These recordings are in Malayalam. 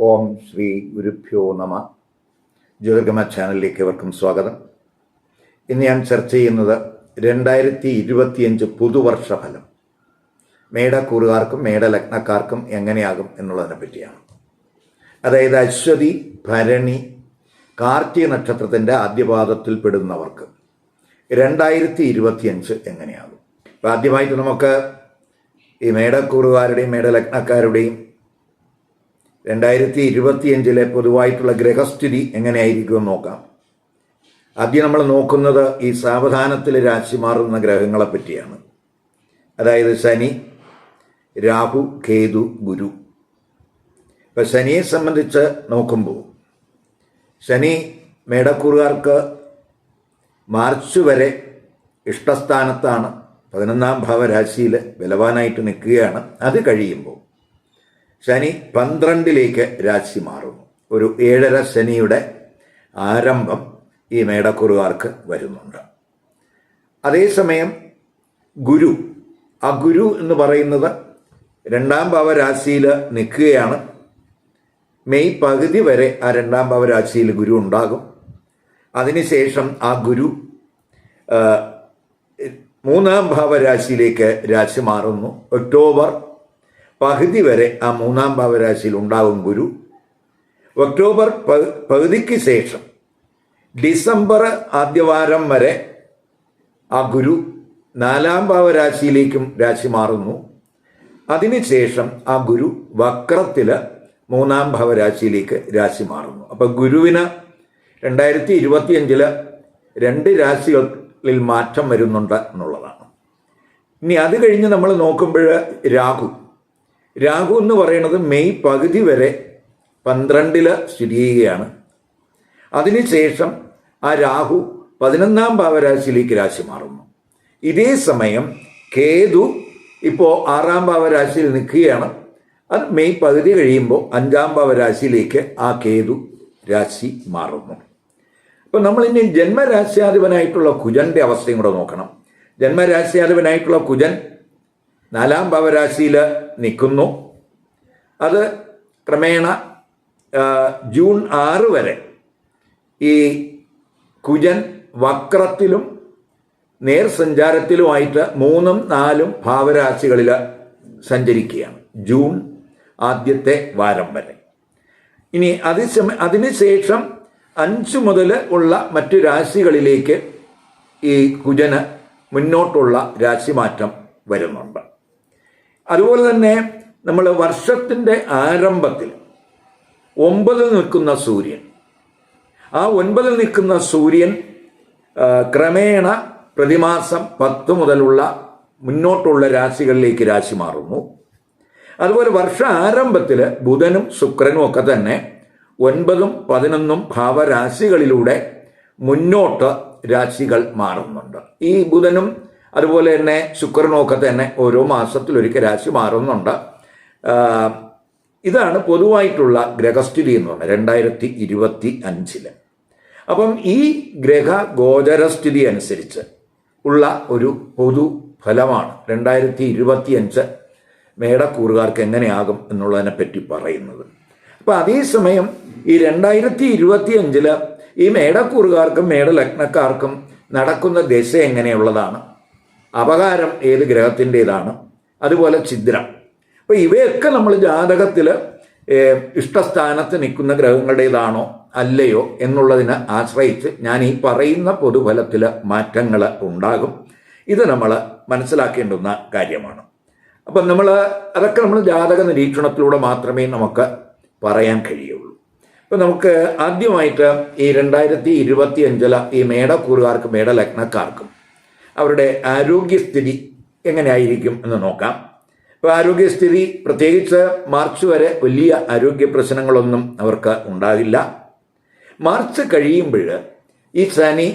ഓം ശ്രീ ഗുരുഭ്യോ നമ. ജ്യോതിർഗമ ചാനലിലേക്ക് ഏവർക്കും സ്വാഗതം. ഇന്ന് ഞാൻ ചർച്ച ചെയ്യുന്നത് 2025 പുതുവർഷ ഫലം മേടക്കൂറുകാർക്കും മേടലഗ്നക്കാർക്കും എങ്ങനെയാകും എന്നുള്ളതിനെ പറ്റിയാണ്. അതായത് അശ്വതി, ഭരണി, കാർത്തിക നക്ഷത്രത്തിൻ്റെ ആദ്യപാദത്തിൽ പെടുന്നവർക്ക് 2025 എങ്ങനെയാകും. അപ്പം ആദ്യമായിട്ട് നമുക്ക് ഈ മേടക്കൂറുകാരുടെയും മേടലഗ്നക്കാരുടെയും 2025 പൊതുവായിട്ടുള്ള ഗ്രഹസ്ഥിതി എങ്ങനെയായിരിക്കുമെന്ന് നോക്കാം. ആദ്യം നമ്മൾ നോക്കുന്നത് ഈ സാവധാനത്തിൽ രാശി മാറുന്ന ഗ്രഹങ്ങളെ പറ്റിയാണ്. അതായത് ശനി, രാഹു, കേതു, ഗുരു. ഇപ്പം ശനിയെ സംബന്ധിച്ച് നോക്കുമ്പോൾ ശനി മേടക്കൂറുകാർക്ക് മാർച്ച് വരെ ഇഷ്ടസ്ഥാനത്താണ്, 11ാം ഭാവരാശിയിൽ ബലവാനായിട്ട് നിൽക്കുകയാണ്. അത് കഴിയുമ്പോൾ ശനി 12ലേക്ക് രാശി മാറുന്നു. ഒരു 7.5 ശനിയുടെ ആരംഭം ഈ മേടക്കൂറുകാർക്ക് വരുന്നുണ്ട്. അതേസമയം ഗുരു എന്ന് പറയുന്നത് 2ാം ഭാവരാശിയിൽ നിൽക്കുകയാണ്. മെയ് പകുതി വരെ ആ 2ാം ഭാവരാശിയിൽ ഗുരു ഉണ്ടാകും. അതിനുശേഷം ആ ഗുരു 3ാം ഭാവരാശിയിലേക്ക് രാശി മാറുന്നു. ഒക്ടോബർ പകുതി വരെ ആ 3ാം ഭാവരാശിയിൽ ഉണ്ടാകും ഗുരു. ഒക്ടോബർ പകുതിക്ക് ശേഷം ഡിസംബർ ആദ്യവാരം വരെ ആ ഗുരു 4ാം ഭാവരാശിയിലേക്കും രാശി മാറുന്നു. അതിനുശേഷം ആ ഗുരു വക്രത്തിൽ 3ാം ഭാവരാശിയിലേക്ക് രാശി മാറുന്നു. അപ്പം ഗുരുവിന് 2025 2 രാശികളിൽ മാറ്റം വരുന്നുണ്ട് എന്നുള്ളതാണ്. ഇനി അത് കഴിഞ്ഞ് നമ്മൾ നോക്കുമ്പോൾ രാഹു എന്ന് പറയുന്നത് മെയ് പകുതി വരെ 12 സ്ഥിതി ചെയ്യുകയാണ്. അതിനുശേഷം ആ രാഹു 11ാം ഭാവരാശിയിലേക്ക് രാശി മാറുന്നു. ഇതേ സമയം കേതു ഇപ്പോൾ 6ാം ഭാവരാശിയിൽ നിൽക്കുകയാണ്. അത് മെയ് പകുതി കഴിയുമ്പോൾ 5ാം ഭാവരാശിയിലേക്ക് ആ കേതു രാശി മാറുന്നു. അപ്പം നമ്മളിനി ജന്മരാശ്യാധിപനായിട്ടുള്ള കുജൻ്റെ അവസ്ഥയും കൂടെ നോക്കണം. ജന്മരാശ്യാധിപനായിട്ടുള്ള കുജൻ 4ാം ഭാവരാശിയിൽ നിൽക്കുന്നു. അത് ക്രമേണ ജൂൺ 6 വരെ ഈ കുജൻ വക്രത്തിലും നേർസഞ്ചാരത്തിലുമായിട്ട് 3ഉം 4ഉം ഭാവരാശികളിൽ സഞ്ചരിക്കുകയാണ് ജൂൺ ആദ്യത്തെ വാരം വരെ. ഇനി അതിനുശേഷം 5 മുതൽ ഉള്ള മറ്റു രാശികളിലേക്ക് ഈ കുജന് മുന്നോട്ടുള്ള രാശിമാറ്റം വരുന്നുണ്ട്. അതുപോലെ തന്നെ നമ്മൾ വർഷത്തിൻ്റെ ആരംഭത്തിൽ 9 നിൽക്കുന്ന സൂര്യൻ, ആ 9 നിൽക്കുന്ന സൂര്യൻ ക്രമേണ പ്രതിമാസം 10 മുതലുള്ള മുന്നോട്ടുള്ള രാശികളിലേക്ക് രാശി മാറുന്നു. അതുപോലെ വർഷ ആരംഭത്തിൽ ബുധനും ശുക്രനും ഒക്കെ തന്നെ 9ഉം 11ഉം ഭാവരാശികളിലൂടെ മുന്നോട്ട് രാശികൾ മാറുന്നുണ്ട്. ഈ ബുധനും അതുപോലെ തന്നെ ശുക്രനൊക്കെ തന്നെ ഓരോ മാസത്തിലൊരിക്കൽ രാശി മാറുന്നുണ്ട്. ഇതാണ് പൊതുവായിട്ടുള്ള ഗ്രഹസ്ഥിതി എന്ന് പറയുന്നത് 2025. അപ്പം ഈ ഗ്രഹ ഗോചരസ്ഥിതി അനുസരിച്ച് ഉള്ള ഒരു പൊതു ഫലമാണ് 2025 മേടക്കൂറുകാർക്ക് എങ്ങനെയാകും എന്നുള്ളതിനെ പറ്റി പറയുന്നത്. അപ്പം അതേസമയം ഈ 2025 ഈ മേടക്കൂറുകാർക്കും മേടലഗ്നക്കാർക്കും നടക്കുന്ന ദശ എങ്ങനെയുള്ളതാണ്, അപകാരം ഏത് ഗ്രഹത്തിൻ്റെതാണ്, അതുപോലെ ഛിദ്രം. അപ്പോൾ ഇവയൊക്കെ നമ്മൾ ജാതകത്തിൽ ഇഷ്ടസ്ഥാനത്ത് നിൽക്കുന്ന ഗ്രഹങ്ങളുടേതാണോ അല്ലയോ എന്നുള്ളതിനെ ആശ്രയിച്ച് ഞാൻ ഈ പറയുന്ന പൊതുഫലത്തിൽ മാറ്റങ്ങൾ ഉണ്ടാകും. ഇത് നമ്മൾ മനസ്സിലാക്കേണ്ടുന്ന കാര്യമാണ്. അപ്പം അതൊക്കെ നമ്മൾ ജാതക നിരീക്ഷണത്തിലൂടെ മാത്രമേ നമുക്ക് പറയാൻ കഴിയുള്ളൂ. അപ്പം നമുക്ക് ആദ്യമായിട്ട് ഈ 2025 ഈ മേടക്കൂറുകാർക്കും മേടലഗ്നക്കാർക്കും അവരുടെ ആരോഗ്യസ്ഥിതി എങ്ങനെയായിരിക്കും എന്ന് നോക്കാം. ഇപ്പോൾ ആരോഗ്യസ്ഥിതി പ്രത്യേകിച്ച് മാർച്ച് വരെ വലിയ ആരോഗ്യ പ്രശ്നങ്ങളൊന്നും അവർക്ക് ഉണ്ടാകില്ല. മാർച്ച് കഴിയുമ്പോൾ ഈ ശനി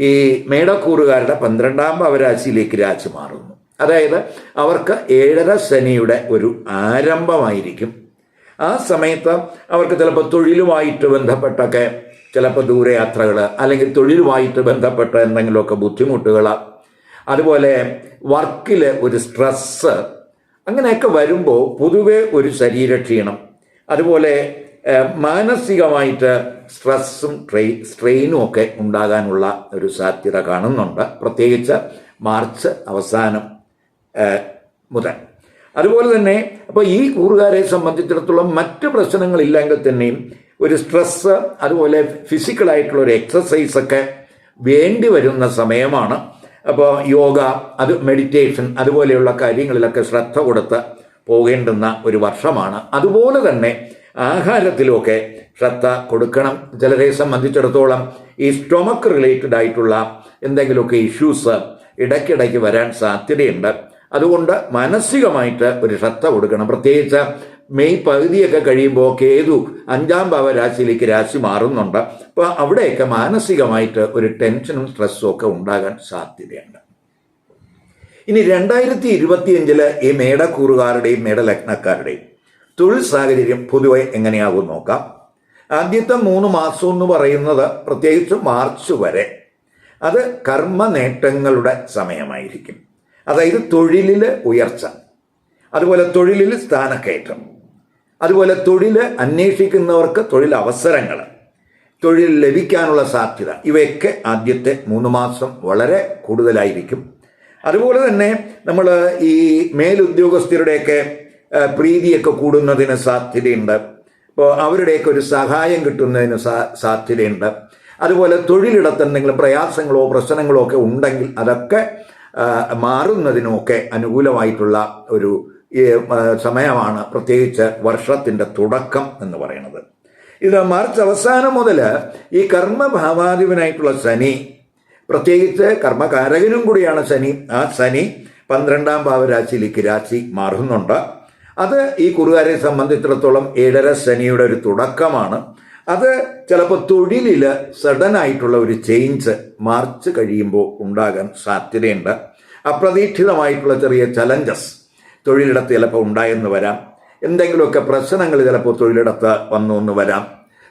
ഈ മേടക്കൂറുകാരുടെ 12ാം ഭാവരാശിയിലേക്ക് രാശി മാറുന്നു. അതായത് അവർക്ക് 7.5 ശനിയുടെ ഒരു ആരംഭമായിരിക്കും. ആ സമയത്ത് അവർക്ക് ചിലപ്പോൾ തൊഴിലുമായിട്ട് ബന്ധപ്പെട്ടൊക്കെ ചിലപ്പോൾ ദൂരയാത്രകൾ, അല്ലെങ്കിൽ തൊഴിലുമായിട്ട് ബന്ധപ്പെട്ട എന്തെങ്കിലുമൊക്കെ ബുദ്ധിമുട്ടുകൾ, അതുപോലെ വർക്കിൽ ഒരു സ്ട്രെസ്സ്, അങ്ങനെയൊക്കെ വരുമ്പോൾ പൊതുവെ ഒരു ശരീരക്ഷീണം, അതുപോലെ മാനസികമായിട്ട് സ്ട്രെസ്സും സ്ട്രെയിനും ഒക്കെ ഉണ്ടാകാനുള്ള ഒരു സാധ്യത കാണുന്നുണ്ട്, പ്രത്യേകിച്ച് മാർച്ച് അവസാനം മുതൽ. അതുപോലെ തന്നെ അപ്പോൾ ഈ കൂറുകാരെ സംബന്ധിച്ചിടത്തോളം മറ്റ് പ്രശ്നങ്ങളില്ലെങ്കിൽ തന്നെയും ഒരു സ്ട്രെസ്സ്, അതുപോലെ ഫിസിക്കലായിട്ടുള്ള ഒരു എക്സസൈസൊക്കെ വേണ്ടി വരുന്ന സമയമാണ്. അപ്പോൾ യോഗ, മെഡിറ്റേഷൻ അതുപോലെയുള്ള കാര്യങ്ങളിലൊക്കെ ശ്രദ്ധ കൊടുത്ത് പോകേണ്ടുന്ന ഒരു വർഷമാണ്. അതുപോലെ തന്നെ ആഹാരത്തിലുമൊക്കെ ശ്രദ്ധ കൊടുക്കണം. ചിലരെ സംബന്ധിച്ചിടത്തോളം ഈ സ്റ്റൊമക്ക് റിലേറ്റഡ് ആയിട്ടുള്ള എന്തെങ്കിലുമൊക്കെ ഇഷ്യൂസ് ഇടയ്ക്കിടയ്ക്ക് വരാൻ സാധ്യതയുണ്ട്. അതുകൊണ്ട് മാനസികമായിട്ട് ഒരു ശ്രദ്ധ കൊടുക്കണം. പ്രത്യേകിച്ച് മെയ് പകുതിയൊക്കെ കഴിയുമ്പോൾ കേതു 5-ാം ഭാവരാശിയിലേക്ക് രാശി മാറുന്നുണ്ട്. അപ്പോൾ അവിടെയൊക്കെ മാനസികമായിട്ട് ഒരു ടെൻഷനും സ്ട്രെസ്സും ഒക്കെ ഉണ്ടാകാൻ സാധ്യതയുണ്ട്. ഇനി 2025 ഈ മേടക്കൂറുകാരുടെയും മേടലഗ്നക്കാരുടെയും തൊഴിൽ സാഹചര്യം പൊതുവെ എങ്ങനെയാകും നോക്കാം. ആദ്യത്തെ 3 മാസം എന്ന് പറയുന്നത് പ്രത്യേകിച്ച് മാർച്ച് വരെ അത് കർമ്മ നേട്ടങ്ങളുടെ സമയമായിരിക്കും. അതായത് തൊഴിലിൽ ഉയർച്ച, അതുപോലെ തൊഴിലിൽ സ്ഥാനക്കയറ്റം, അതുപോലെ തൊഴിൽ അന്വേഷിക്കുന്നവർക്ക് തൊഴിൽ അവസരങ്ങൾ, തൊഴിൽ ലഭിക്കാനുള്ള സാധ്യത, ഇവയൊക്കെ ആദ്യത്തെ 3 മാസം വളരെ കൂടുതലായിരിക്കും. അതുപോലെ തന്നെ നമ്മൾ ഈ മേലുദ്യോഗസ്ഥരുടെയൊക്കെ പ്രീതിയൊക്കെ കൂടുന്നതിന് സാധ്യതയുണ്ട്. അപ്പോൾ അവരുടെയൊക്കെ ഒരു സഹായം കിട്ടുന്നതിന് സാധ്യതയുണ്ട്. അതുപോലെ തൊഴിലിടത്ത് എന്തെങ്കിലും പ്രയാസങ്ങളോ പ്രശ്നങ്ങളോ ഒക്കെ ഉണ്ടെങ്കിൽ അതൊക്കെ മാറുന്നതിനുമൊക്കെ അനുകൂലമായിട്ടുള്ള ഒരു സമയമാണ്, പ്രത്യേകിച്ച് വർഷത്തിൻ്റെ തുടക്കം എന്ന് പറയുന്നത്. ഇത് മാർച്ച് അവസാനം മുതൽ ഈ കർമ്മഭാവാധിപനായിട്ടുള്ള ശനി, പ്രത്യേകിച്ച് കർമ്മകാരകനും കൂടിയാണ് ശനി, ആ ശനി 12-ാം ഭാവരാശിയിലേക്ക് രാശി മാറുന്നുണ്ട്. അത് ഈ കുറുകാരെ സംബന്ധിച്ചിടത്തോളം 7.5 ശനിയുടെ ഒരു തുടക്കമാണ്. അത് ചിലപ്പോൾ തൊഴിലിൽ സഡനായിട്ടുള്ള ഒരു ചേഞ്ച് മാർച്ച് കഴിയുമ്പോൾ ഉണ്ടാകാൻ സാധ്യതയുണ്ട്. അപ്രതീക്ഷിതമായിട്ടുള്ള ചെറിയ ചലഞ്ചസ് തൊഴിലിടത്ത് ചിലപ്പോൾ ഉണ്ടായെന്ന് വരാം. എന്തെങ്കിലുമൊക്കെ പ്രശ്നങ്ങൾ ചിലപ്പോൾ തൊഴിലിടത്ത് വന്നു എന്ന് വരാം.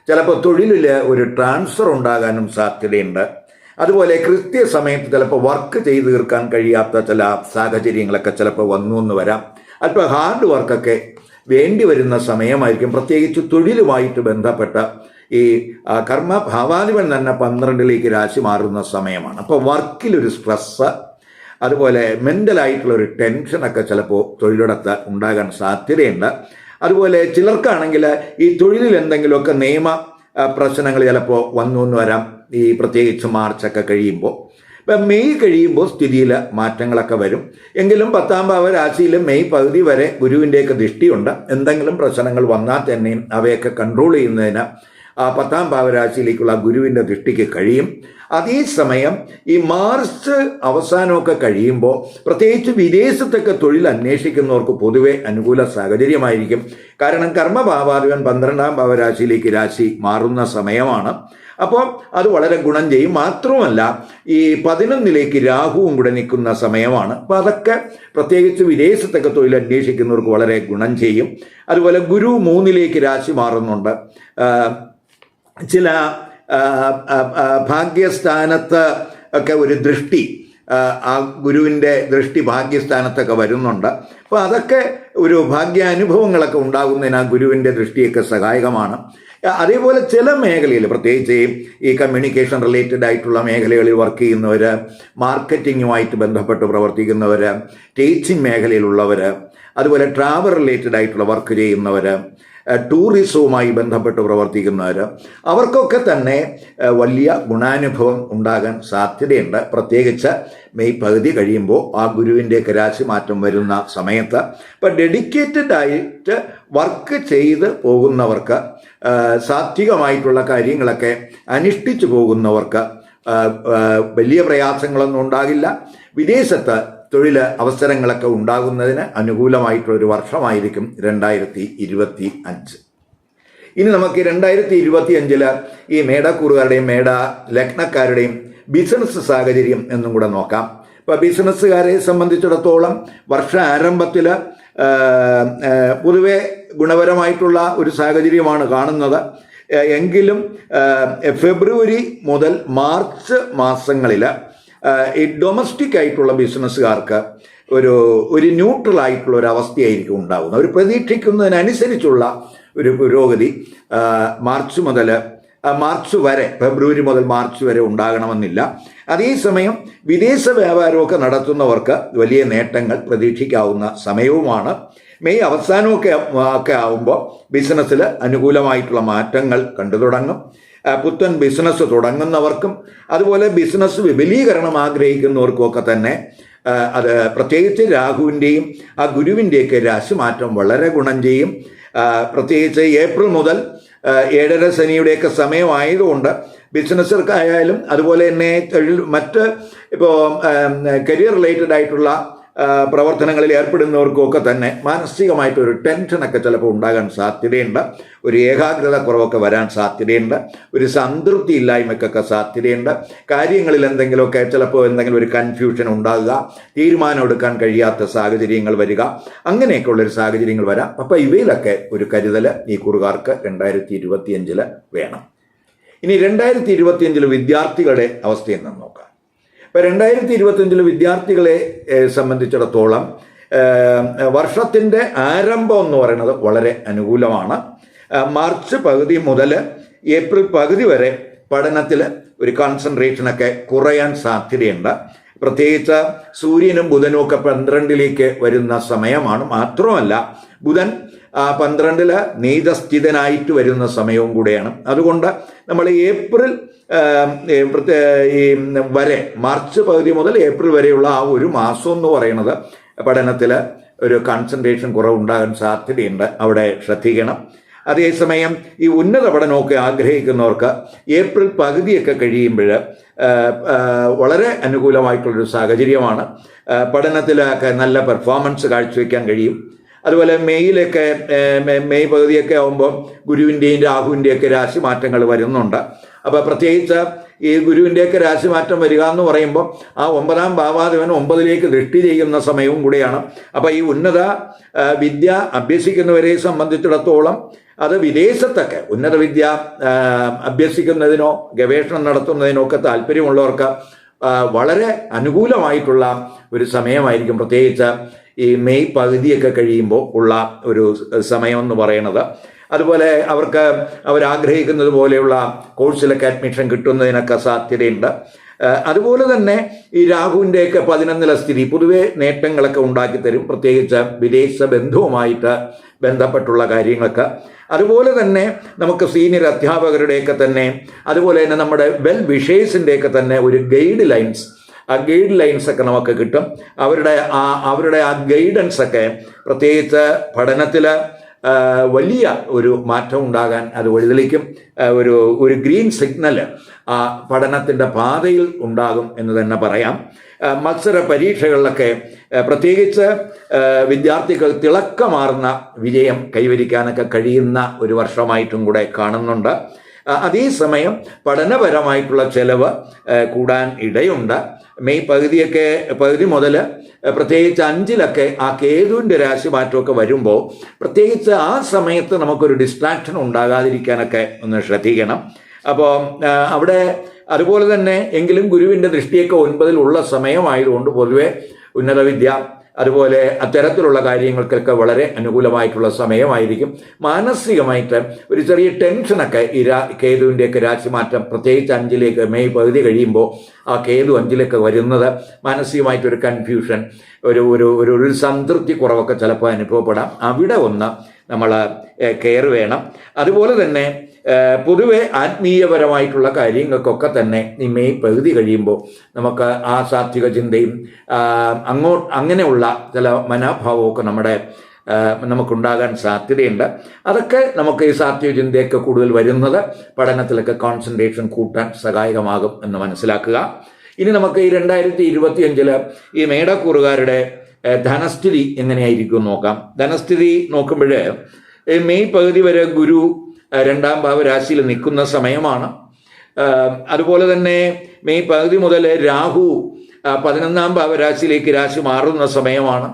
ചിലപ്പോൾ തൊഴിലിൽ ഒരു ട്രാൻസ്ഫർ ഉണ്ടാകാനും സാധ്യതയുണ്ട്. അതുപോലെ കൃത്യസമയത്ത് ചിലപ്പോൾ വർക്ക് ചെയ്ത് തീർക്കാൻ കഴിയാത്ത ചില സാഹചര്യങ്ങളൊക്കെ ചിലപ്പോൾ വന്നു എന്ന് വരാം. അല്പം ഹാർഡ് വർക്കൊക്കെ വേണ്ടി വരുന്ന സമയമായിരിക്കും. പ്രത്യേകിച്ച് തൊഴിലുമായിട്ട് ബന്ധപ്പെട്ട ഈ കർമ്മഭാവാധിപൻ തന്നെ 12ലേക്ക് രാശി മാറുന്ന സമയമാണ്. അപ്പോൾ വർക്കിലൊരു സ്ട്രെസ്സ്, അതുപോലെ മെൻ്റലായിട്ടുള്ളൊരു ടെൻഷനൊക്കെ ചിലപ്പോൾ തൊഴിലിടത്ത് ഉണ്ടാകാൻ സാധ്യതയുണ്ട്. അതുപോലെ ചിലർക്കാണെങ്കിൽ ഈ തൊഴിലിൽ എന്തെങ്കിലുമൊക്കെ നിയമ പ്രശ്നങ്ങൾ ചിലപ്പോൾ വന്നു എന്ന് വരാം, ഈ പ്രത്യേകിച്ച് മാർച്ചൊക്കെ കഴിയുമ്പോൾ. ഇപ്പം മെയ് കഴിയുമ്പോൾ സ്ഥിതിയിൽ മാറ്റങ്ങളൊക്കെ വരും. എങ്കിലും 10-ാം ഭാവരാശിയിൽ മെയ് പകുതി വരെ ഗുരുവിൻ്റെയൊക്കെ ദൃഷ്ടിയുണ്ട്. എന്തെങ്കിലും പ്രശ്നങ്ങൾ വന്നാൽ തന്നെയും അവയൊക്കെ കൺട്രോൾ ചെയ്യുന്നതിന് ആ 10-ാം ഭാവരാശിയിലേക്കുള്ള ഗുരുവിൻ്റെ ദൃഷ്ടിക്ക് കഴിയും. അതേസമയം ഈ മാർച്ച് അവസാനമൊക്കെ കഴിയുമ്പോൾ പ്രത്യേകിച്ച് വിദേശത്തൊക്കെ തൊഴിൽ അന്വേഷിക്കുന്നവർക്ക് പൊതുവെ അനുകൂല സാഹചര്യമായിരിക്കും. കാരണം കർമ്മഭാവാധിപൻ 12-ാം ഭാവരാശിയിലേക്ക് രാശി മാറുന്ന സമയമാണ്. അപ്പോൾ അത് വളരെ ഗുണം ചെയ്യും. മാത്രമല്ല ഈ 11ലേക്ക് രാഹുവും കൂടെ നിൽക്കുന്ന സമയമാണ്. അപ്പോൾ അതൊക്കെ പ്രത്യേകിച്ച് വിദേശത്തൊക്കെ തൊഴിൽ അന്വേഷിക്കുന്നവർക്ക് വളരെ ഗുണം ചെയ്യും. അതുപോലെ ഗുരു 3ലേക്ക് രാശി മാറുന്നുണ്ട്. ചില ഭാഗ്യസ്ഥാനത്ത് ഒക്കെ ഒരു ദൃഷ്ടി, ആ ഗുരുവിൻ്റെ ദൃഷ്ടി ഭാഗ്യസ്ഥാനത്തൊക്കെ വരുന്നുണ്ട്. അപ്പോൾ അതൊക്കെ ഒരു ഭാഗ്യാനുഭവങ്ങളൊക്കെ ഉണ്ടാകുന്നതിന് ആ ഗുരുവിൻ്റെ ദൃഷ്ടിയൊക്കെ സഹായകമാണ്. അതേപോലെ ചില മേഖലയിൽ, പ്രത്യേകിച്ച് ഈ കമ്മ്യൂണിക്കേഷൻ റിലേറ്റഡ് ആയിട്ടുള്ള മേഖലകളിൽ വർക്ക് ചെയ്യുന്നവർ, മാർക്കറ്റിങ്ങുമായിട്ട് ബന്ധപ്പെട്ട് പ്രവർത്തിക്കുന്നവർ, ടീച്ചിങ് മേഖലയിലുള്ളവർ, അതുപോലെ ട്രാവൽ റിലേറ്റഡ് ആയിട്ടുള്ള വർക്ക് ചെയ്യുന്നവർ, ടൂറിസവുമായി ബന്ധപ്പെട്ട് പ്രവർത്തിക്കുന്നവർ, അവർക്കൊക്കെ തന്നെ വലിയ ഗുണാനുഭവം ഉണ്ടാകാൻ സാധ്യതയുണ്ട്. പ്രത്യേകിച്ച് മെയ് പകുതി കഴിയുമ്പോൾ ആ ഗുരുവിൻ്റെയൊക്കെ രാശി മാറ്റം വരുന്ന സമയത്ത്. ഇപ്പം ഡെഡിക്കേറ്റഡ് ആയിട്ട് വർക്ക് ചെയ്ത് പോകുന്നവർക്ക്, സാത്വികമായിട്ടുള്ള കാര്യങ്ങളൊക്കെ അനുഷ്ഠിച്ചു പോകുന്നവർക്ക് വലിയ പ്രയാസങ്ങളൊന്നും ഉണ്ടാകില്ല. വിദേശത്ത് തൊഴിൽ അവസരങ്ങളൊക്കെ ഉണ്ടാകുന്നതിന് അനുകൂലമായിട്ടുള്ളൊരു വർഷമായിരിക്കും 2025. ഇനി നമുക്ക് 2025 ഈ മേടക്കൂറുകാരുടെയും മേട ലഗ്നക്കാരുടെയും ബിസിനസ് സാഹചര്യം എന്നും കൂടെ നോക്കാം. ഇപ്പോൾ ബിസിനസ്സുകാരെ സംബന്ധിച്ചിടത്തോളം വർഷ ആരംഭത്തിൽ പൊതുവെ ഗുണപരമായിട്ടുള്ള ഒരു സാഹചര്യമാണ് കാണുന്നത്. എങ്കിലും ഫെബ്രുവരി മുതൽ മാർച്ച് മാസങ്ങളിൽ ഈ ഡൊമസ്റ്റിക് ആയിട്ടുള്ള ബിസിനസ്സുകാർക്ക് ഒരു ന്യൂട്രൽ ആയിട്ടുള്ള ഒരു അവസ്ഥയായിരിക്കും ഉണ്ടാകുന്നത്. അവർ പ്രതീക്ഷിക്കുന്നതിനനുസരിച്ചുള്ള ഒരു പുരോഗതി മാർച്ച് വരെ, ഫെബ്രുവരി മുതൽ മാർച്ച് വരെ ഉണ്ടാകണമെന്നില്ല. അതേസമയം വിദേശ വ്യാപാരമൊക്കെ നടത്തുന്നവർക്ക് വലിയ നേട്ടങ്ങൾ പ്രതീക്ഷിക്കാവുന്ന സമയവുമാണ്. മെയ് അവസാനമൊക്കെ ആവുമ്പോൾ ബിസിനസ്സിൽ അനുകൂലമായിട്ടുള്ള മാറ്റങ്ങൾ കണ്ടു തുടങ്ങും. പുത്തൻ ബിസിനസ് തുടങ്ങുന്നവർക്കും അതുപോലെ ബിസിനസ് വിപുലീകരണം ആഗ്രഹിക്കുന്നവർക്കുമൊക്കെ തന്നെ അത് പ്രത്യേകിച്ച് രാഹുവിൻ്റെയും ആ ഗുരുവിൻ്റെയൊക്കെ രാശിമാറ്റം വളരെ ഗുണം ചെയ്യും. പ്രത്യേകിച്ച് ഏപ്രിൽ മുതൽ 7.5 ശനിയുടെയൊക്കെ സമയമായതുകൊണ്ട് ബിസിനസ്സുകാർക്കായാലും അതുപോലെ തന്നെ മറ്റ് ഇപ്പോൾ കരിയർ റിലേറ്റഡ് ആയിട്ടുള്ള പ്രവർത്തനങ്ങളിൽ ഏർപ്പെടുന്നവർക്കൊക്കെ തന്നെ മാനസികമായിട്ടൊരു ടെൻഷനൊക്കെ ചിലപ്പോൾ ഉണ്ടാകാൻ സാധ്യതയുണ്ട്. ഒരു ഏകാഗ്രത കുറവൊക്കെ വരാൻ സാധ്യതയുണ്ട്. ഒരു സംതൃപ്തി ഇല്ലായ്മയ്ക്കൊക്കെ സാധ്യതയുണ്ട്. കാര്യങ്ങളിൽ എന്തെങ്കിലുമൊക്കെ ചിലപ്പോൾ എന്തെങ്കിലും ഒരു കൺഫ്യൂഷൻ ഉണ്ടാകുക, തീരുമാനം എടുക്കാൻ കഴിയാത്ത സാഹചര്യങ്ങൾ വരിക, അങ്ങനെയൊക്കെയുള്ളൊരു സാഹചര്യങ്ങൾ വരാം. അപ്പോൾ ഇവയിലൊക്കെ ഒരു കരുതൽ ഈ കുറുകാർക്ക് 2025 വേണം. ഇനി 2025 വിദ്യാർത്ഥികളുടെ അവസ്ഥയിൽ നിന്ന് നോക്കാം. ഇപ്പോൾ 2025 വിദ്യാർത്ഥികളെ സംബന്ധിച്ചിടത്തോളം വർഷത്തിൻ്റെ ആരംഭം എന്ന് പറയുന്നത് വളരെ അനുകൂലമാണ്. മാർച്ച് പകുതി മുതൽ ഏപ്രിൽ പകുതി വരെ പഠനത്തിൽ ഒരു കോൺസെൻട്രേഷനൊക്കെ കുറയാൻ സാധ്യതയുണ്ട്. പ്രത്യേകിച്ച് സൂര്യനും ബുധനും ഒക്കെ 12ലേക്ക് വരുന്ന സമയമാണ്. മാത്രമല്ല ബുധൻ 12 നീചസ്ഥിതനായിട്ട് വരുന്ന സമയവും കൂടെയാണ്. അതുകൊണ്ട് നമ്മൾ ഏപ്രിൽ വരെ, മാർച്ച് പകുതി മുതൽ ഏപ്രിൽ വരെയുള്ള ആ ഒരു മാസം എന്ന് പറയുന്നത് പഠനത്തിൽ ഒരു കോൺസെൻട്രേഷൻ കുറവുണ്ടാകാൻ സാധ്യതയുണ്ട്. അവിടെ ശ്രദ്ധിക്കണം. അതേസമയം ഈ ഉന്നത പഠനമൊക്കെ ആഗ്രഹിക്കുന്നവർക്ക് ഏപ്രിൽ പകുതിയൊക്കെ കഴിയുമ്പോൾ വളരെ അനുകൂലമായിട്ടുള്ളൊരു സാഹചര്യമാണ്. പഠനത്തിലൊക്കെ നല്ല പെർഫോമൻസ് കാഴ്ചവെക്കാൻ കഴിയും. അതുപോലെ മെയ് പകുതിയൊക്കെ ആകുമ്പോൾ ഗുരുവിൻ്റെയും രാഹുവിൻ്റെയൊക്കെ രാശിമാറ്റങ്ങൾ വരുന്നുണ്ട്. അപ്പോൾ പ്രത്യേകിച്ച് ഈ ഗുരുവിൻ്റെയൊക്കെ രാശിമാറ്റം വരിക എന്ന് പറയുമ്പോൾ ആ 9ാം ഭാവാധിപൻ 9ലേക്ക് ദൃഷ്ടി ചെയ്യുന്ന സമയവും കൂടിയാണ്. അപ്പോൾ ഈ ഉന്നത വിദ്യ അഭ്യസിക്കുന്നവരെ സംബന്ധിച്ചിടത്തോളം അത് വിദേശത്തൊക്കെ ഉന്നത വിദ്യ അഭ്യസിക്കുന്നതിനോ ഗവേഷണം നടത്തുന്നതിനോ ഒക്കെ താല്പര്യമുള്ളവർക്ക് വളരെ അനുകൂലമായിട്ടുള്ള ഒരു സമയമായിരിക്കും. പ്രത്യേകിച്ച് ഈ മെയ് പകുതിയൊക്കെ കഴിയുമ്പോൾ ഉള്ള ഒരു സമയം എന്ന് പറയുന്നത്. അതുപോലെ അവർക്ക് അവരാഗ്രഹിക്കുന്നത് പോലെയുള്ള കോഴ്സിലൊക്കെ അഡ്മിഷൻ കിട്ടുന്നതിനൊക്കെ സാധ്യതയുണ്ട്. അതുപോലെ തന്നെ ഈ രാഹുവിൻ്റെയൊക്കെ 11ലെ സ്ഥിതി പൊതുവെ നേട്ടങ്ങളൊക്കെ ഉണ്ടാക്കി തരും. പ്രത്യേകിച്ച് വിദേശ ബന്ധവുമായിട്ട് ബന്ധപ്പെട്ടുള്ള കാര്യങ്ങൾക്ക്. അതുപോലെ തന്നെ നമുക്ക് സീനിയർ അധ്യാപകരുടെയൊക്കെ തന്നെ അതുപോലെ തന്നെ നമ്മുടെ വെൽ വിഷേഴ്സിൻ്റെയൊക്കെ തന്നെ ഒരു ഗൈഡ് ലൈൻസ് ഒക്കെ നമുക്ക് കിട്ടും. അവരുടെ ആ ഗൈഡൻസ് ഒക്കെ പ്രത്യേകിച്ച് പഠനത്തിൽ വലിയ ഒരു മാറ്റം ഉണ്ടാകാൻ അത് വഴിതെളിക്കും. ഒരു ഗ്രീൻ സിഗ്നൽ ആ പഠനത്തിൻ്റെ പാതയിൽ ഉണ്ടാകും എന്ന് തന്നെ പറയാം. മത്സര പരീക്ഷകളിലൊക്കെ പ്രത്യേകിച്ച് വിദ്യാർത്ഥികൾ തിളക്കമാർന്ന വിജയം കൈവരിക്കാനൊക്കെ കഴിയുന്ന ഒരു വർഷമായിട്ടും കൂടെ കാണുന്നുണ്ട്. അതേസമയം പഠനപരമായിട്ടുള്ള ചെലവ് കൂടാൻ ഇടയുണ്ട്. മെയ് പകുതി മുതൽ പ്രത്യേകിച്ച് 5ലൊക്കെ ആ കേതുവിൻ്റെ രാശിമാറ്റമൊക്കെ വരുമ്പോൾ പ്രത്യേകിച്ച് ആ സമയത്ത് നമുക്കൊരു ഡിസ്ട്രാക്ഷൻ ഉണ്ടാകാതിരിക്കാനൊക്കെ ഒന്ന് ശ്രദ്ധിക്കണം. അപ്പോൾ അവിടെ അതുപോലെ തന്നെ എങ്കിലും ഗുരുവിൻ്റെ ദൃഷ്ടിയൊക്കെ 9ൽ ഉള്ള സമയമായതുകൊണ്ട് പൊതുവെ ഉന്നത വിദ്യ അതുപോലെ അത്തരത്തിലുള്ള കാര്യങ്ങൾക്കൊക്കെ വളരെ അനുകൂലമായിട്ടുള്ള സമയമായിരിക്കും. മാനസികമായിട്ട് ഒരു ചെറിയ ടെൻഷനൊക്കെ ഈ കേതുവിൻ്റെയൊക്കെ രാശിമാറ്റം പ്രത്യേകിച്ച് 5ലേക്ക് മെയ് പകുതി കഴിയുമ്പോൾ ആ കേതു 5ലേക്ക് വരുന്നത് മാനസികമായിട്ടൊരു കൺഫ്യൂഷൻ, ഒരു സംതൃപ്തി കുറവൊക്കെ ചിലപ്പോൾ അനുഭവപ്പെടാം. അവിടെ ഒന്ന് നമ്മൾ കെയർ വേണം. അതുപോലെ തന്നെ പൊതുവെ ആത്മീയപരമായിട്ടുള്ള കാര്യങ്ങൾക്കൊക്കെ തന്നെ ഈ മെയ് പകുതി കഴിയുമ്പോൾ നമുക്ക് ആ സാത്വിക ചിന്തയും അങ്ങനെയുള്ള ചില മനോഭാവമൊക്കെ നമുക്കുണ്ടാകാൻ സാധ്യതയുണ്ട്. അതൊക്കെ നമുക്ക് ഈ സാത്വിക ചിന്തയൊക്കെ കൂടുതൽ വരുന്നത് പഠനത്തിലൊക്കെ കോൺസെൻട്രേഷൻ കൂട്ടാൻ സഹായകമാകും എന്ന് മനസ്സിലാക്കുക. ഇനി നമുക്ക് ഈ 2025 ഈ മേടക്കൂറുകാരുടെ ധനസ്ഥിതി എങ്ങനെയായിരിക്കും നോക്കാം. ധനസ്ഥിതി നോക്കുമ്പോൾ മെയ് പകുതി വരെ ഗുരു 2ാം ഭാവരാശിയിൽ നിൽക്കുന്ന സമയമാണ്. അതുപോലെ തന്നെ മെയ് പകുതി മുതൽ രാഹു 11ാം ഭാവരാശിയിലേക്ക് രാശി മാറുന്ന സമയമാണ്.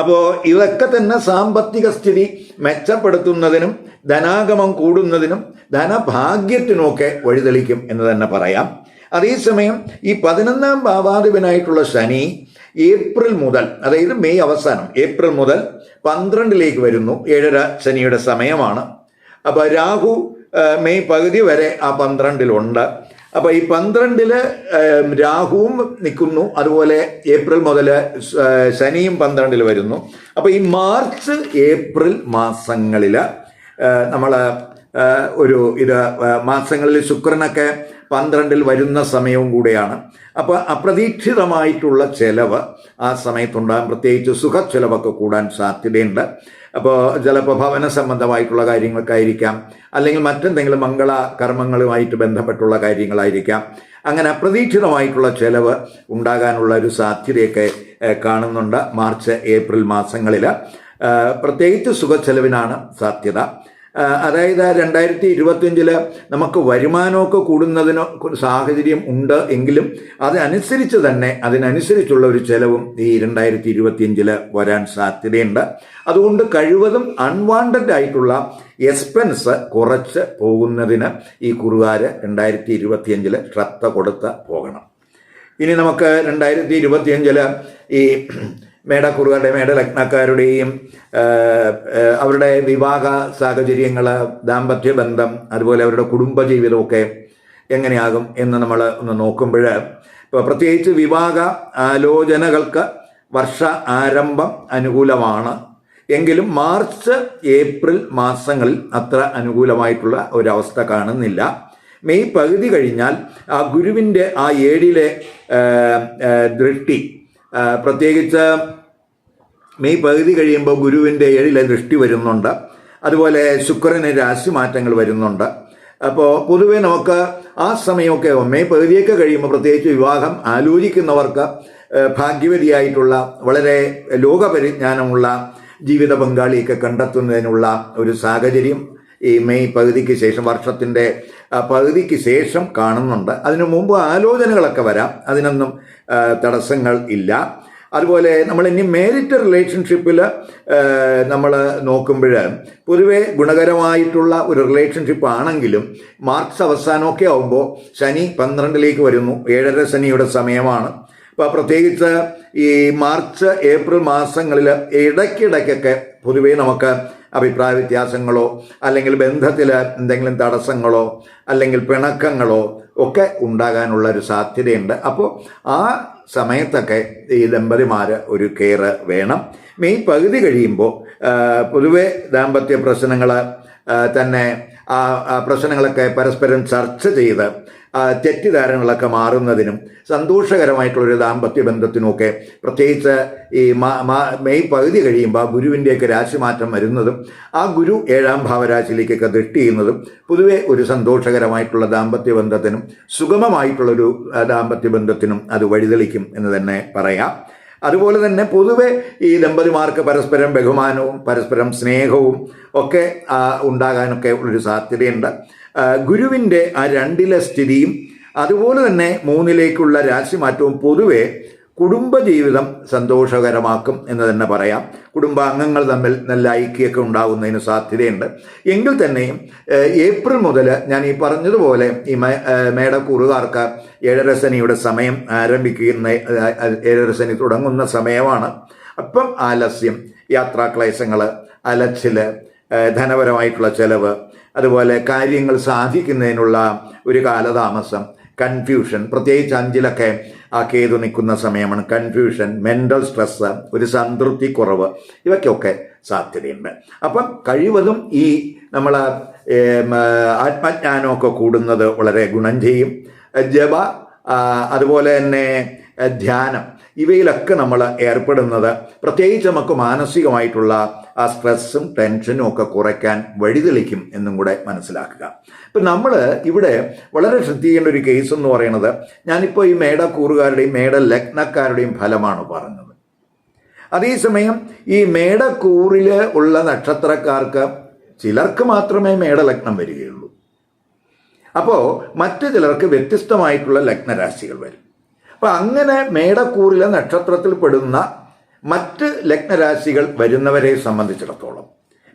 അപ്പോൾ ഇതൊക്കെ തന്നെ സാമ്പത്തിക സ്ഥിതി മെച്ചപ്പെടുത്തുന്നതിനും ധനാഗമം കൂടുന്നതിനും ധനഭാഗ്യത്തിനുമൊക്കെ വഴിതെളിക്കും എന്ന് തന്നെ പറയാം. അതേസമയം ഈ 11ാം ഭാവാധിപനായിട്ടുള്ള ശനി ഏപ്രിൽ മുതൽ, അതായത് മെയ് അവസാനം ഏപ്രിൽ മുതൽ 12 വരുന്നു. 7.5 ശനിയുടെ സമയമാണ്. അപ്പോൾ രാഹു മെയ് പകുതി വരെ ആ 12 അപ്പോൾ ഈ 12 രാഹുവും നിൽക്കുന്നു. അതുപോലെ ഏപ്രിൽ മുതൽ ശനിയും 12 വരുന്നു. അപ്പോൾ ഈ മാർച്ച് ഏപ്രിൽ മാസങ്ങളിൽ നമ്മൾ മാസങ്ങളിൽ ശുക്രനൊക്കെ 12 വരുന്ന സമയവും കൂടെയാണ്. അപ്പോൾ അപ്രതീക്ഷിതമായിട്ടുള്ള ചെലവ് ആ സമയത്തുണ്ടാകും. പ്രത്യേകിച്ച് സുഖച്ചെലവൊക്കെ കൂടാൻ സാധ്യതയുണ്ട്. അപ്പോൾ ചിലപ്പോൾ ഭവന സംബന്ധമായിട്ടുള്ള കാര്യങ്ങൾക്കായിരിക്കാം, അല്ലെങ്കിൽ മറ്റെന്തെങ്കിലും മംഗള കർമ്മങ്ങളുമായിട്ട് ബന്ധപ്പെട്ടുള്ള കാര്യങ്ങളായിരിക്കാം. അങ്ങനെ അപ്രതീക്ഷിതമായിട്ടുള്ള ചെലവ് ഉണ്ടാകാനുള്ള ഒരു സാധ്യതയൊക്കെ കാണുന്നുണ്ട് മാർച്ച് ഏപ്രിൽ മാസങ്ങളിൽ. പ്രത്യേകിച്ച് സുഖച്ചെലവിനാണ് സാധ്യത. അതായത് 2025 നമുക്ക് വരുമാനമൊക്കെ കൂടുന്നതിന് സാഹചര്യം ഉണ്ട് എങ്കിലും അതിനനുസരിച്ചുള്ള ഒരു ചെലവും ഈ 2025 വരാൻ സാധ്യതയുണ്ട്. അതുകൊണ്ട് കഴിവതും അൺവാണ്ടഡ് ആയിട്ടുള്ള എക്സ്പെൻസ് കുറച്ച് പോകുന്നതിന് ഈ കുറുകാർ 2025 ശ്രദ്ധ കൊടുത്ത് പോകണം. ഇനി നമുക്ക് 2025 ഈ മേടക്കുറുകാരുടെ മേടലഗ്നക്കാരുടെയും അവരുടെ വിവാഹ സാഹചര്യങ്ങൾ, ദാമ്പത്യ ബന്ധം, അതുപോലെ അവരുടെ കുടുംബജീവിതമൊക്കെ എങ്ങനെയാകും എന്ന് നമ്മൾ ഒന്ന് നോക്കുമ്പോൾ, ഇപ്പോൾ പ്രത്യേകിച്ച് വിവാഹ ആലോചനകൾക്ക് വർഷ ആരംഭം അനുകൂലമാണ്. എങ്കിലും മാർച്ച് ഏപ്രിൽ മാസങ്ങളിൽ അത്ര അനുകൂലമായിട്ടുള്ള ഒരവസ്ഥ കാണുന്നില്ല. മെയ് പകുതി കഴിഞ്ഞാൽ ആ ഗുരുവിൻ്റെ ആ 7 ദൃഷ്ടി, പ്രത്യേകിച്ച് മെയ് പകുതി കഴിയുമ്പോൾ ഗുരുവിൻ്റെ 7 ദൃഷ്ടി വരുന്നുണ്ട്. അതുപോലെ ശുക്രന് രാശിമാറ്റങ്ങൾ വരുന്നുണ്ട്. അപ്പോൾ പൊതുവെ നമുക്ക് ആ സമയമൊക്കെ മെയ് പകുതിയൊക്കെ കഴിയുമ്പോൾ പ്രത്യേകിച്ച് വിവാഹം ആലോചിക്കുന്നവർക്ക് ഭാഗ്യവതിയായിട്ടുള്ള വളരെ ലോകപരിജ്ഞാനമുള്ള ജീവിത പങ്കാളിയൊക്കെ കണ്ടെത്തുന്നതിനുള്ള ഒരു സാഹചര്യം ഈ മെയ് പകുതിക്ക് ശേഷം, വർഷത്തിൻ്റെ പകുതിക്ക് ശേഷം കാണുന്നുണ്ട്. അതിനു മുമ്പ് ആലോചനകളൊക്കെ വരാം, അതിനൊന്നും തടസ്സങ്ങൾ ഇല്ല. അതുപോലെ നമ്മൾ ഇനി മേരിറ്റ് റിലേഷൻഷിപ്പിൽ നമ്മൾ നോക്കുമ്പോൾ പൊതുവെ ഗുണകരമായിട്ടുള്ള ഒരു റിലേഷൻഷിപ്പ് ആണെങ്കിലും മാർച്ച് അവസാനമൊക്കെ ആകുമ്പോൾ ശനി 12 വരുന്നു. 7.5 ശനിയുടെ സമയമാണ്. അപ്പോൾ പ്രത്യേകിച്ച് ഈ മാർച്ച് ഏപ്രിൽ മാസങ്ങളിൽ ഇടയ്ക്കിടയ്ക്കൊക്കെ പൊതുവേ നമുക്ക് അഭിപ്രായ വ്യത്യാസങ്ങളോ അല്ലെങ്കിൽ ബന്ധത്തിൽ എന്തെങ്കിലും തടസ്സങ്ങളോ അല്ലെങ്കിൽ പിണക്കങ്ങളോ ഒക്കെ ഉണ്ടാകാനുള്ള ഒരു സാധ്യതയുണ്ട്. അപ്പോൾ ആ സമയത്തൊക്കെ ഈ ദമ്പതിമാർ ഒരു കെയർ വേണം. മെയ് പകുതി കഴിയുമ്പോൾ പൊതുവെ ദാമ്പത്യ പ്രശ്നങ്ങൾ തന്നെ ആ പ്രശ്നങ്ങളൊക്കെ പരസ്പരം ചർച്ച ചെയ്ത് തെറ്റിദ്ധാരണകളൊക്കെ മാറുന്നതിനും സന്തോഷകരമായിട്ടുള്ളൊരു ദാമ്പത്യ ബന്ധത്തിനുമൊക്കെ പ്രത്യേകിച്ച് ഈ മെയ് പകുതി കഴിയുമ്പോൾ ആ ഗുരുവിൻ്റെയൊക്കെ രാശിമാറ്റം വരുന്നതും ആ ഗുരു 7ാം ഭാവരാശിയിലേക്കൊക്കെ ദൃഷ്ടി ചെയ്യുന്നതും പൊതുവെ ഒരു സന്തോഷകരമായിട്ടുള്ള ദാമ്പത്യ ബന്ധത്തിനും സുഗമമായിട്ടുള്ളൊരു ദാമ്പത്യ ബന്ധത്തിനും അത് വഴിതെളിക്കും എന്ന് തന്നെ പറയാം. അതുപോലെ തന്നെ പൊതുവെ ഈ ദമ്പതിമാർക്ക് പരസ്പരം ബഹുമാനവും പരസ്പരം സ്നേഹവും ഒക്കെ ഉണ്ടാകാനൊക്കെ ഉള്ളൊരു സാധ്യതയുണ്ട്. ഗുരുവിൻ്റെ ആ 2 സ്ഥിതിയും അതുപോലെ തന്നെ 3 രാശിമാറ്റവും പൊതുവെ കുടുംബജീവിതം സന്തോഷകരമാക്കും എന്ന് തന്നെ പറയാം. കുടുംബാംഗങ്ങൾ തമ്മിൽ നല്ല ഐക്യമൊക്കെ ഉണ്ടാകുന്നതിന് സാധ്യതയുണ്ട്. എങ്കിൽ തന്നെയും ഏപ്രിൽ മുതൽ ഞാൻ ഈ പറഞ്ഞതുപോലെ ഈ മേടക്കൂറുകാർക്ക് 7.5 ശനിയുടെ സമയം ആരംഭിക്കുന്ന 7.5 ശനി തുടങ്ങുന്ന സമയമാണ്. അപ്പം ആലസ്യം, യാത്രാക്ലേശങ്ങൾ, അലച്ചിൽ, ധനപരമായിട്ടുള്ള ചെലവ്, അതുപോലെ കാര്യങ്ങൾ സാധിക്കുന്നതിനുള്ള ഒരു കാലതാമസം, കൺഫ്യൂഷൻ, പ്രത്യേകിച്ച് 5 ആ കേതു നിൽക്കുന്ന സമയമാണ്. കൺഫ്യൂഷൻ, മെൻ്റൽ സ്ട്രെസ്സ്, ഒരു സംതൃപ്തി കുറവ്, ഇവയ്ക്കൊക്കെ സാധ്യതയുണ്ട്. അപ്പം കഴിവതും ഈ നമ്മൾ ആത്മജ്ഞാനമൊക്കെ കൂടുന്നത് വളരെ ഗുണം ചെയ്യും. ജപ, അതുപോലെ തന്നെ ധ്യാനം, ഇവയിലൊക്കെ നമ്മൾ ഏർപ്പെടുന്നത് പ്രത്യേകിച്ച് നമുക്ക് മാനസികമായിട്ടുള്ള ആ സ്ട്രെസ്സും ടെൻഷനും ഒക്കെ കുറയ്ക്കാൻ വഴിതെളിക്കും എന്നും കൂടെ മനസ്സിലാക്കുക. ഇപ്പം നമ്മൾ ഇവിടെ വളരെ ശ്രദ്ധിക്കേണ്ട ഒരു കേസ് എന്ന് പറയുന്നത്, ഞാനിപ്പോൾ ഈ മേടക്കൂറുകാരുടെയും മേടലഗ്നക്കാരുടെയും ഫലമാണ് പറഞ്ഞത്. അതേസമയം ഈ മേടക്കൂറിൽ ഉള്ള നക്ഷത്രക്കാർക്ക് ചിലർക്ക് മാത്രമേ മേടലഗ്നം വരികയുള്ളൂ. അപ്പോൾ മറ്റു ചിലർക്ക് വ്യത്യസ്തമായിട്ടുള്ള ലഗ്നരാശികൾ വരും. അപ്പം അങ്ങനെ മേടക്കൂറിലെ നക്ഷത്രത്തിൽ പെടുന്ന മറ്റ് ലഗ്നരാശികൾ വരുന്നവരെ സംബന്ധിച്ചിടത്തോളം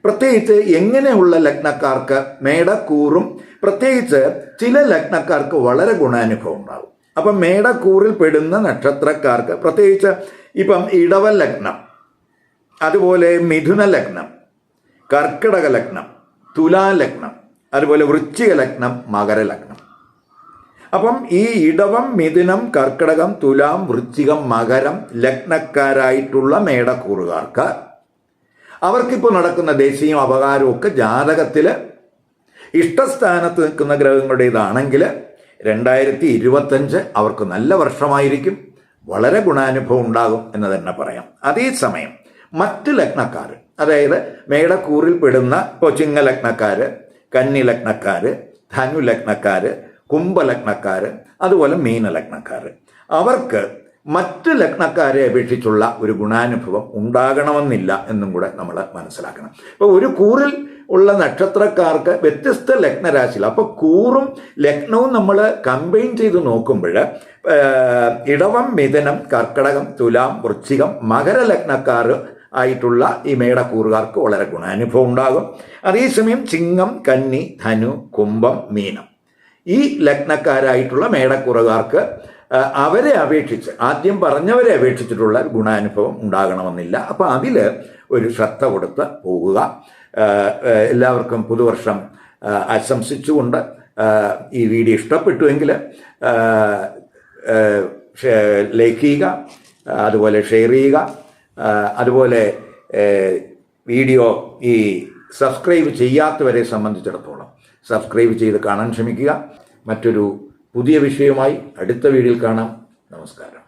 പ്രത്യേകിച്ച് എങ്ങനെയുള്ള ലഗ്നക്കാർക്ക് മേടക്കൂറും പ്രത്യേകിച്ച് ചില ലഗ്നക്കാർക്ക് വളരെ ഗുണാനുഭവം ഉണ്ടാകും. അപ്പം മേടക്കൂറിൽ പെടുന്ന നക്ഷത്രക്കാർക്ക് പ്രത്യേകിച്ച് ഇപ്പം ഇടവ ലഗ്നം, അതുപോലെ മിഥുന ലഗ്നം, കർക്കിടക ലഗ്നം, തുലാ ലഗ്നം, അതുപോലെ വൃശ്ചിക ലഗ്നം, മകര ലഗ്നം. അപ്പം ഈ ഇടവം, മിഥുനം, കർക്കിടകം, തുലാം, വൃശ്ചികം, മകരം ലഗ്നക്കാരായിട്ടുള്ള മേടക്കൂറുകാർക്ക് അവർക്കിപ്പോൾ നടക്കുന്ന ദേശീയം അപകാരവും ഒക്കെ ജാതകത്തിൽ ഇഷ്ടസ്ഥാനത്ത് നിൽക്കുന്ന ഗ്രഹങ്ങളുടേതാണെങ്കിൽ 2025 അവർക്ക് നല്ല വർഷമായിരിക്കും, വളരെ ഗുണാനുഭവം ഉണ്ടാകും എന്ന് തന്നെ പറയാം. അതേസമയം മറ്റ് ലഗ്നക്കാർ, അതായത് മേടക്കൂറിൽ പെടുന്ന ഇപ്പോൾ ചിങ്ങലഗ്നക്കാർ, കന്നി ലഗ്നക്കാർ, ധനു ലഗ്നക്കാർ, കുംഭലഗ്നക്കാർ, അതുപോലെ മീനലഗ്നക്കാർ, അവർക്ക് മറ്റ് ലഗ്നക്കാരെ അപേക്ഷിച്ചുള്ള ഒരു ഗുണാനുഭവം ഉണ്ടാകണമെന്നില്ല എന്നും കൂടെ നമ്മൾ മനസ്സിലാക്കണം. ഇപ്പോൾ ഒരു കൂറിൽ ഉള്ള നക്ഷത്രക്കാർക്ക് വ്യത്യസ്ത ലഗ്നരാശിയിൽ, അപ്പോൾ കൂറും ലഗ്നവും നമ്മൾ കമ്പൈൻ ചെയ്ത് നോക്കുമ്പോൾ ഇടവം, മിഥുനം, കർക്കിടകം, തുലാം, വൃശ്ചികം, മകര ലഗ്നക്കാർ ആയിട്ടുള്ള ഈ മേടക്കൂറുകാർക്ക് വളരെ ഗുണാനുഭവം ഉണ്ടാകും. അതേസമയം ചിങ്ങം, കന്നി, ധനു, കുംഭം, മീനം ഈ ലഗ്നക്കാരായിട്ടുള്ള മേടക്കൂറുകാർക്ക് അവരെ അപേക്ഷിച്ച്, ആദ്യം പറഞ്ഞവരെ അപേക്ഷിച്ചിട്ടുള്ള ഗുണാനുഭവം ഉണ്ടാകണമെന്നില്ല. അപ്പോൾ അതിൽ ഒരു ശ്രദ്ധ കൊടുത്ത് പോകുക. എല്ലാവർക്കും പുതുവർഷം ആശംസിച്ചുകൊണ്ട് ഈ വീഡിയോ ഇഷ്ടപ്പെട്ടുവെങ്കിൽ ലൈക്ക് ചെയ്യുക, അതുപോലെ ഷെയർ ചെയ്യുക, അതുപോലെ വീഡിയോ ഈ സബ്സ്ക്രൈബ് ചെയ്യാത്തവരെ സംബന്ധിച്ചിടത്തോളം സബ്സ്ക്രൈബ് ചെയ്ത് കാണാൻ ശ്രമിക്കുക. മറ്റൊരു പുതിയ വിഷയവുമായി അടുത്ത വീഡിയോയിൽ കാണാം. നമസ്കാരം.